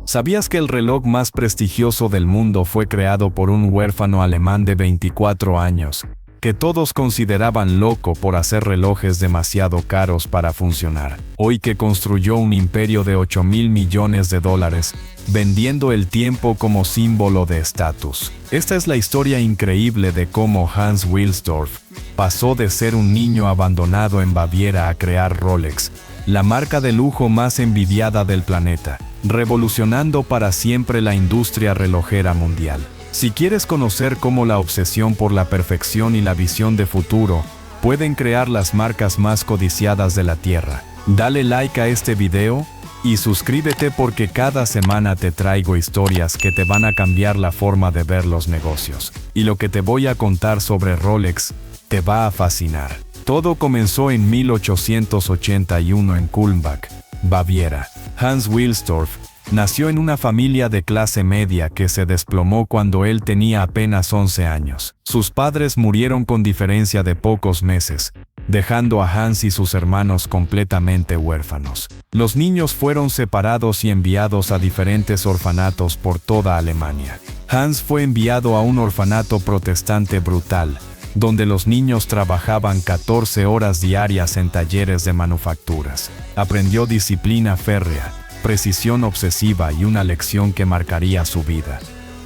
¿Sabías que el reloj más prestigioso del mundo fue creado por un huérfano alemán de 24 años, que todos consideraban loco por hacer relojes demasiado caros para funcionar? Hoy que construyó un imperio de $8.000 millones, vendiendo el tiempo como símbolo de estatus. Esta es la historia increíble de cómo Hans Wilsdorf pasó de ser un niño abandonado en Baviera a crear Rolex, la marca de lujo más envidiada del planeta, revolucionando para siempre la industria relojera mundial. Si quieres conocer cómo la obsesión por la perfección y la visión de futuro pueden crear las marcas más codiciadas de la Tierra, dale like a este video y suscríbete, porque cada semana te traigo historias que te van a cambiar la forma de ver los negocios. Y lo que te voy a contar sobre Rolex te va a fascinar. Todo comenzó en 1881 en Kulmbach, Baviera. Hans Wilsdorf nació en una familia de clase media que se desplomó cuando él tenía apenas 11 años. Sus padres murieron con diferencia de pocos meses, dejando a Hans y sus hermanos completamente huérfanos. Los niños fueron separados y enviados a diferentes orfanatos por toda Alemania. Hans fue enviado a un orfanato protestante brutal, donde los niños trabajaban 14 horas diarias en talleres de manufacturas. Aprendió disciplina férrea, precisión obsesiva y una lección que marcaría su vida: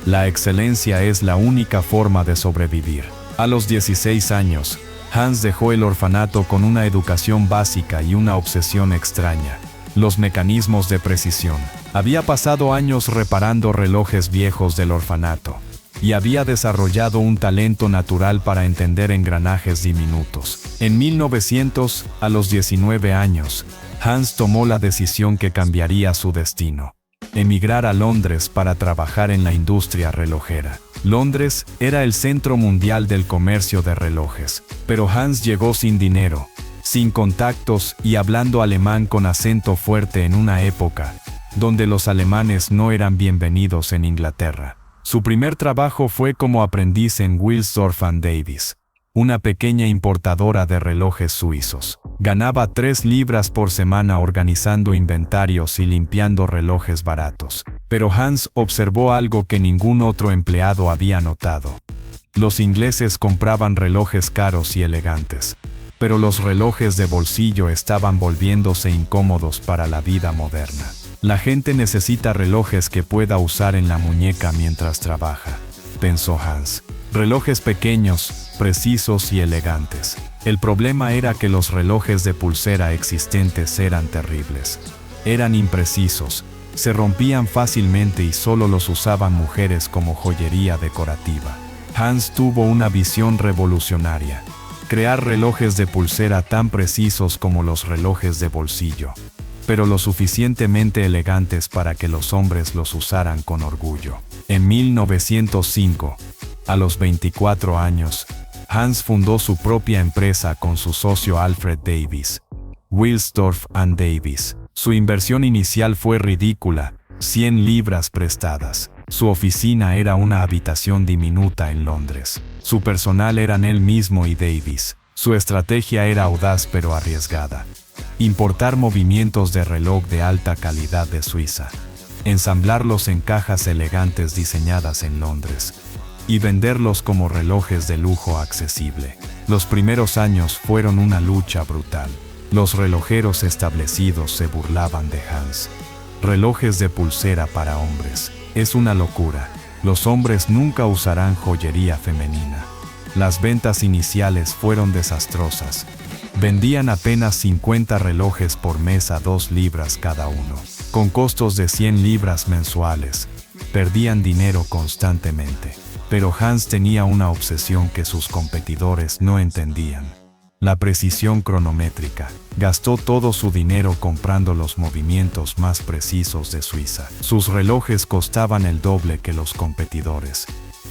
la excelencia es la única forma de sobrevivir. A los 16 años, Hans dejó el orfanato con una educación básica y una obsesión extraña: los mecanismos de precisión. Había pasado años reparando relojes viejos del orfanato y había desarrollado un talento natural para entender engranajes diminutos. En 1900, a los 19 años, Hans tomó la decisión que cambiaría su destino: emigrar a Londres para trabajar en la industria relojera. Londres era el centro mundial del comercio de relojes, pero Hans llegó sin dinero, sin contactos y hablando alemán con acento fuerte en una época donde los alemanes no eran bienvenidos en Inglaterra. Su primer trabajo fue como aprendiz en Wilsdorf & Davies, una pequeña importadora de relojes suizos. Ganaba 3 libras por semana organizando inventarios y limpiando relojes baratos. Pero Hans observó algo que ningún otro empleado había notado: los ingleses compraban relojes caros y elegantes, pero los relojes de bolsillo estaban volviéndose incómodos para la vida moderna. La gente necesita relojes que pueda usar en la muñeca mientras trabaja, pensó Hans. Relojes pequeños, precisos y elegantes. El problema era que los relojes de pulsera existentes eran terribles. Eran imprecisos, se rompían fácilmente y solo los usaban mujeres como joyería decorativa. Hans tuvo una visión revolucionaria: crear relojes de pulsera tan precisos como los relojes de bolsillo, pero lo suficientemente elegantes para que los hombres los usaran con orgullo. En 1905, a los 24 años, Hans fundó su propia empresa con su socio Alfred Davies, Wilsdorf & Davies. Su inversión inicial fue ridícula: 100 libras prestadas. Su oficina era una habitación diminuta en Londres. Su personal eran él mismo y Davies. Su estrategia era audaz pero arriesgada: importar movimientos de reloj de alta calidad de Suiza, ensamblarlos en cajas elegantes diseñadas en Londres y venderlos como relojes de lujo accesible. Los primeros años fueron una lucha brutal. Los relojeros establecidos se burlaban de Hans. Relojes de pulsera para hombres. Es una locura. Los hombres nunca usarán joyería femenina. Las ventas iniciales fueron desastrosas. Vendían apenas 50 relojes por mes a 2 libras cada uno, con costos de 100 libras mensuales. Perdían dinero constantemente. Pero Hans tenía una obsesión que sus competidores no entendían: la precisión cronométrica. Gastó todo su dinero comprando los movimientos más precisos de Suiza. Sus relojes costaban el doble que los competidores,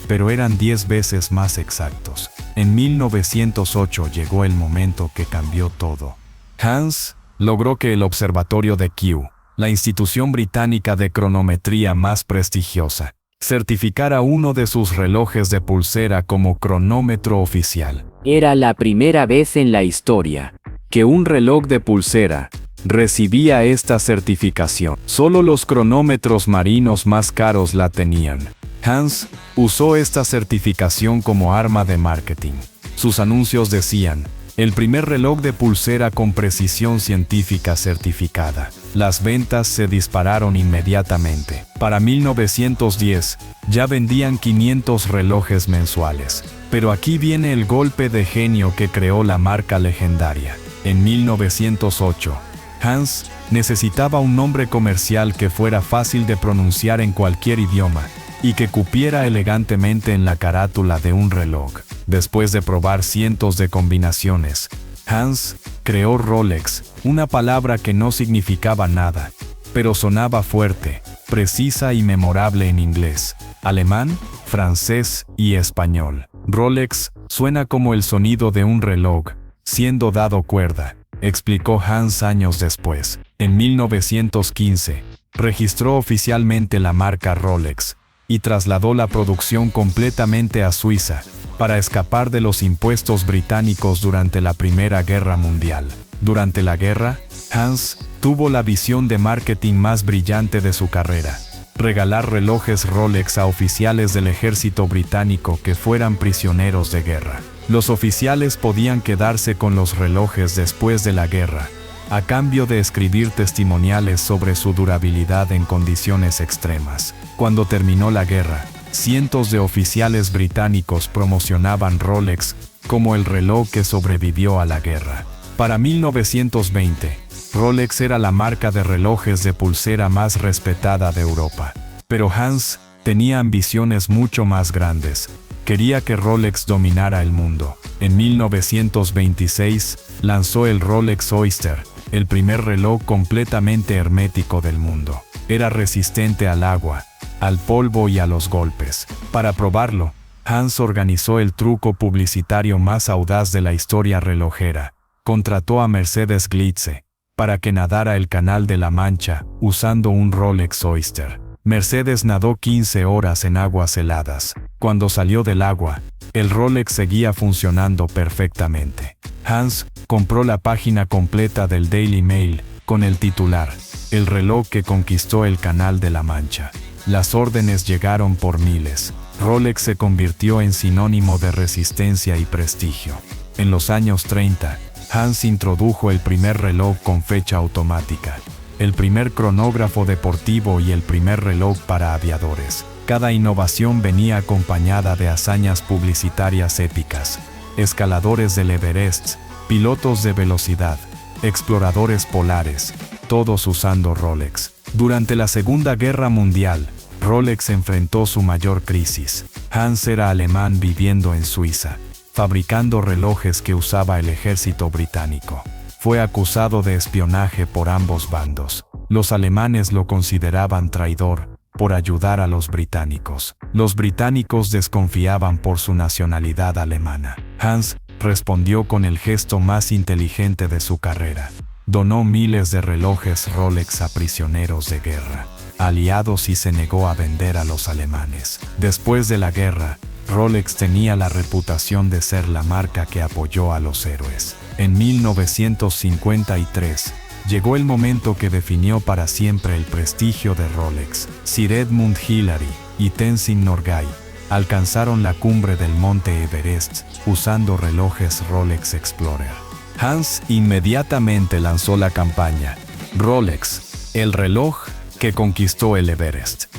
pero eran 10 veces más exactos. En 1908 llegó el momento que cambió todo. Hans logró que el observatorio de Kew, la institución británica de cronometría más prestigiosa, certificara uno de sus relojes de pulsera como cronómetro oficial. Era la primera vez en la historia que un reloj de pulsera recibía esta certificación. Solo los cronómetros marinos más caros la tenían. Hans usó esta certificación como arma de marketing. Sus anuncios decían: el primer reloj de pulsera con precisión científica certificada. Las ventas se dispararon inmediatamente. Para 1910, ya vendían 500 relojes mensuales. Pero aquí viene el golpe de genio que creó la marca legendaria. En 1908, Hans necesitaba un nombre comercial que fuera fácil de pronunciar en cualquier idioma y que cupiera elegantemente en la carátula de un reloj. Después de probar cientos de combinaciones, Hans creó Rolex, una palabra que no significaba nada, pero sonaba fuerte, precisa y memorable en inglés, alemán, francés y español. Rolex suena como el sonido de un reloj siendo dado cuerda, explicó Hans años después. En 1915, registró oficialmente la marca Rolex y trasladó la producción completamente a Suiza para escapar de los impuestos británicos durante la Primera Guerra Mundial. Durante la guerra, Hans tuvo la visión de marketing más brillante de su carrera: regalar relojes Rolex a oficiales del ejército británico que fueran prisioneros de guerra. Los oficiales podían quedarse con los relojes después de la guerra, a cambio de escribir testimoniales sobre su durabilidad en condiciones extremas. Cuando terminó la guerra, cientos de oficiales británicos promocionaban Rolex como el reloj que sobrevivió a la guerra. Para 1920, Rolex era la marca de relojes de pulsera más respetada de Europa. Pero Hans tenía ambiciones mucho más grandes. Quería que Rolex dominara el mundo. En 1926, lanzó el Rolex Oyster, el primer reloj completamente hermético del mundo. Era resistente al agua, al polvo y a los golpes. Para probarlo, Hans organizó el truco publicitario más audaz de la historia relojera. Contrató a Mercedes Glitze para que nadara el Canal de la Mancha usando un Rolex Oyster. Mercedes nadó 15 horas en aguas heladas. Cuando salió del agua, el Rolex seguía funcionando perfectamente. Hans compró la página completa del Daily Mail con el titular: el reloj que conquistó el Canal de la Mancha. Las órdenes llegaron por miles. Rolex se convirtió en sinónimo de resistencia y prestigio. En los años 30, Hans introdujo el primer reloj con fecha automática, el primer cronógrafo deportivo y el primer reloj para aviadores. Cada innovación venía acompañada de hazañas publicitarias épicas: escaladores del Everest, pilotos de velocidad, exploradores polares, todos usando Rolex. Durante la Segunda Guerra Mundial, Rolex enfrentó su mayor crisis. Hans era alemán viviendo en Suiza, fabricando relojes que usaba el ejército británico. Fue acusado de espionaje por ambos bandos. Los alemanes lo consideraban traidor por ayudar a los británicos. Los británicos desconfiaban por su nacionalidad alemana. Hans respondió con el gesto más inteligente de su carrera. Donó miles de relojes Rolex a prisioneros de guerra, aliados, y se negó a vender a los alemanes. Después de la guerra, Rolex tenía la reputación de ser la marca que apoyó a los héroes. En 1953, llegó el momento que definió para siempre el prestigio de Rolex. Sir Edmund Hillary y Tenzin Norgay alcanzaron la cumbre del monte Everest usando relojes Rolex Explorer. Hans inmediatamente lanzó la campaña Rolex, el reloj que conquistó el Everest.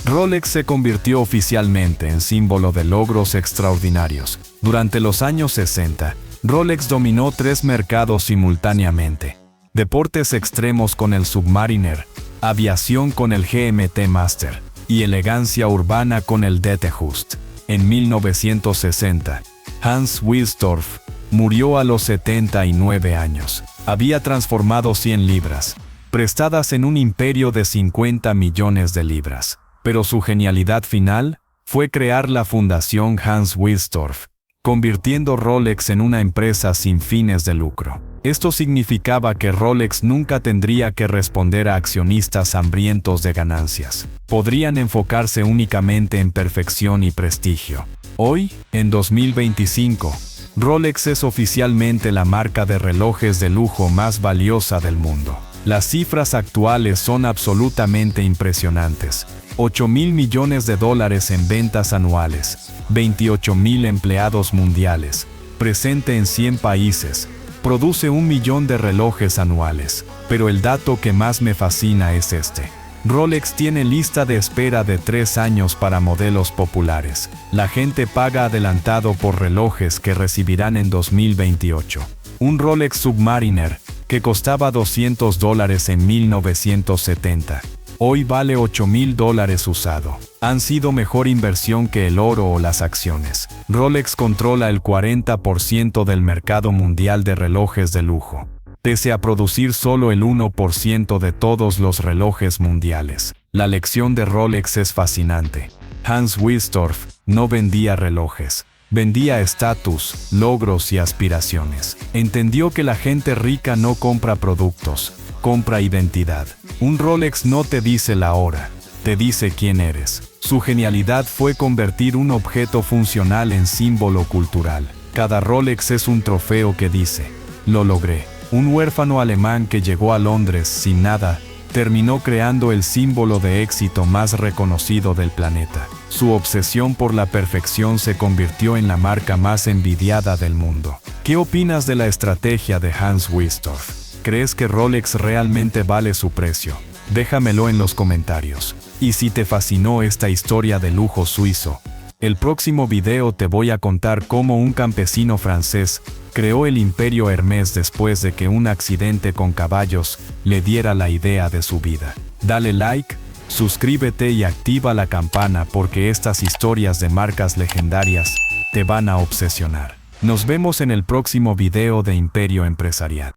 Rolex se convirtió oficialmente en símbolo de logros extraordinarios. Durante los años 60, Rolex dominó 3 mercados simultáneamente: deportes extremos con el Submariner, aviación con el GMT Master y elegancia urbana con el Detehust. En 1960, Hans Wilsdorf murió a los 79 años. Había transformado 100 libras, prestadas en un imperio de 50 millones de libras. Pero su genialidad final fue crear la Fundación Hans Wilsdorf, convirtiendo Rolex en una empresa sin fines de lucro. Esto significaba que Rolex nunca tendría que responder a accionistas hambrientos de ganancias. Podrían enfocarse únicamente en perfección y prestigio. Hoy, en 2025, Rolex es oficialmente la marca de relojes de lujo más valiosa del mundo. Las cifras actuales son absolutamente impresionantes. 8.000 millones de dólares en ventas anuales, 28.000 empleados mundiales, presente en 100 países, produce 1 millón de relojes anuales. Pero el dato que más me fascina es este. Rolex tiene lista de espera de 3 años para modelos populares. La gente paga adelantado por relojes que recibirán en 2028. Un Rolex Submariner, que costaba $200 en 1970. Hoy vale $8.000 usado. Han sido mejor inversión que el oro o las acciones. Rolex controla el 40% del mercado mundial de relojes de lujo, pese a producir solo el 1% de todos los relojes mundiales. La lección de Rolex es fascinante. Hans Wilsdorf no vendía relojes. Vendía estatus, logros y aspiraciones. Entendió que la gente rica no compra productos, compra identidad. Un Rolex no te dice la hora, te dice quién eres. Su genialidad fue convertir un objeto funcional en símbolo cultural. Cada Rolex es un trofeo que dice, lo logré. Un huérfano alemán que llegó a Londres sin nada, terminó creando el símbolo de éxito más reconocido del planeta. Su obsesión por la perfección se convirtió en la marca más envidiada del mundo. ¿Qué opinas de la estrategia de Hans Wilsdorf? ¿Crees que Rolex realmente vale su precio? Déjamelo en los comentarios. Y si te fascinó esta historia de lujo suizo, el próximo video te voy a contar cómo un campesino francés creó el imperio Hermès después de que un accidente con caballos le diera la idea de su vida. Dale like, suscríbete y activa la campana porque estas historias de marcas legendarias te van a obsesionar. Nos vemos en el próximo video de Imperio Empresarial.